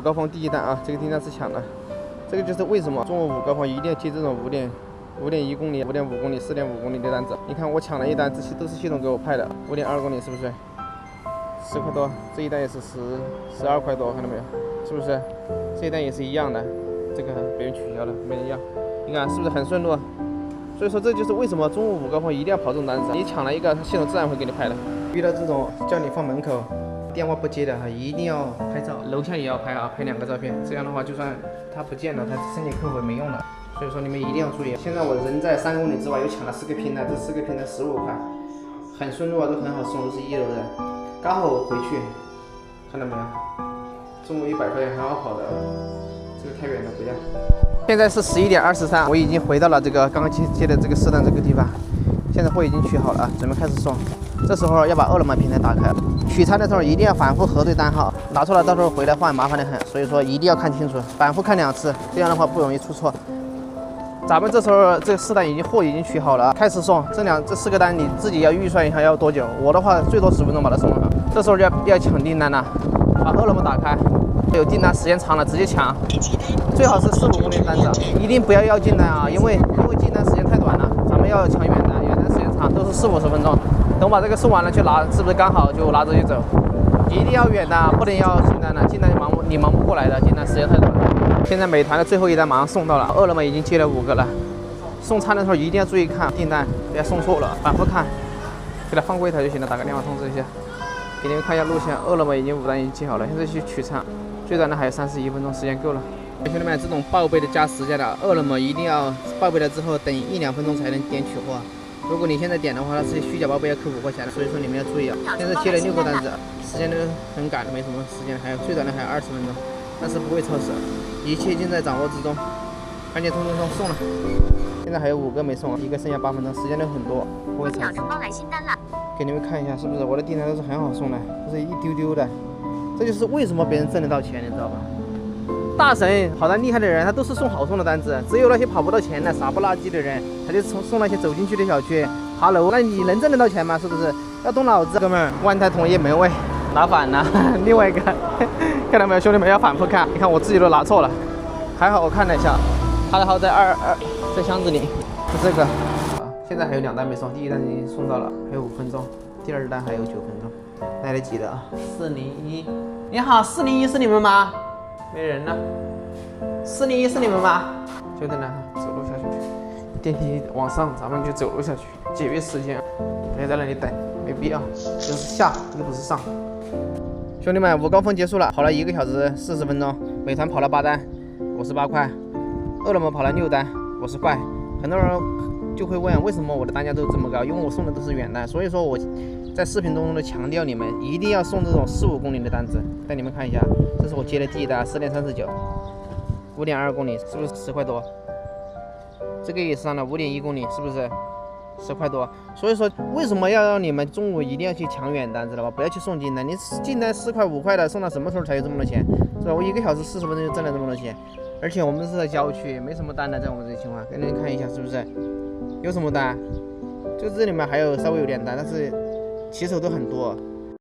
高峰第一单啊，这个订单是抢的，这个就是为什么中午5高峰一定要接这种5.1公里、5.5公里、4.5公里的单子。你看我抢了一单，这些都是系统给我派的，5.2公里是不是？10块多，这一单也是12块多，看到没有？是不是？这一单也是一样的，这个别人取消了，没人要。你看是不是很顺路？所以说这就是为什么中午5高峰一定要跑这种单子，你抢了一个，系统自然会给你派的。遇到这种叫你放门口，电话不接的哈，一定要拍照，楼下也要拍啊，拍2个照片，这样的话就算他不见了，他申请客服也没用的。所以说你们一定要注意。现在我人在3公里之外，又抢了4个拼单，这4个拼单15块，很顺路啊，都很好送，是1楼的，刚好我回去，看到没有？中午100块钱很好跑的，这个太远了不要。现在是11点23，我已经回到了这个刚刚接的这个4单这个地方，现在货已经取好了啊，准备开始送。这时候要把饿了么平台打开，取餐的时候一定要反复核对单号，拿出来到时候回来换麻烦的很，所以说一定要看清楚，反复看2次，这样的话不容易出错。咱们这时候这4单货已经取好了，开始送。这4个单你自己要预算一下要多久，我的话最多10分钟把它送了。这时候要抢订单了，把饿了么打开，有订单时间长了直接抢，最好是4、5公里的单子，一定不要进单啊，因为进单时间太短了，咱们要抢远单时间长，都是40、50分钟。等把这个送完了去拿，是不是刚好就拿着就走？一定要远单，不能要近单的，近单你忙不过来的，近单时间太短了。现在美团的最后一单马上送到了，饿了么已经接了5个了。送餐的时候一定要注意看订单，不要送错了，反复看，给它放柜台就行了，打个电话通知一下。给你们看一下路线，饿了么已经5单已经接好了，现在去取餐，最短的还有31分钟，时间够了。兄弟们，这种报备的加时间的，饿了么一定要报备了之后等1、2分钟才能点取货。如果你现在点的话，它是虚假报备要扣5块钱的，所以说你们要注意啊。现在接了6个单子，时间都很赶，没什么时间，还有最短的还有20分钟，但是不会超时，一切尽在掌握之中。赶紧通送了，现在还有5个没送，1个剩下8分钟，时间都很多，不会超时。给你们看一下，是不是我的订单都是很好送的，不是一丢丢的。这就是为什么别人挣得到钱，你知道吧？大神跑得厉害的人，他都是送好送的单子，只有那些跑不到钱的傻不拉几的人，他就送那些走进去的小区爬楼，那你能挣得到钱吗？是不是？要动脑子，哥们儿，万泰统一门卫拿反了，另外一个看到没有，兄弟们要反复看，你看我自己都拿错了，还好我看了一下，他的号在这箱子里，是这个。现在还有2单没送，第1单已经送到了，还有5分钟，第2单还有9分钟，来得及的啊。401，你好，401是你们吗？没人了，401是你们吗？兄弟们，走路下去，电梯往上，咱们就走路下去，节约时间，别在那里等，没必要。这是下，这不是上。兄弟们，5高峰结束了，跑了1个小时40分钟，美团跑了8单，58块，饿了么跑了6单，50块。很多人就会问，为什么我的单价都这么高？因为我送的都是远单，所以说我在视频中都强调你们一定要送这种4、5公里的单子。带你们看一下，这是我接的第1单，4.39。5.2公里是不是10块多？这个也上了5.1公里，是不是10块多？所以说为什么要让你们中午一定要去抢远单，知道吧？不要去送近单，你近单4块5块的，送到什么时候才有这么多钱？是吧？我1个小时40分钟就挣了这么多钱，而且我们是在郊区，没什么单的，在我们这个情况，给你们看一下，是不是？有什么单？就这里面还有稍微有点单，但是骑手都很多。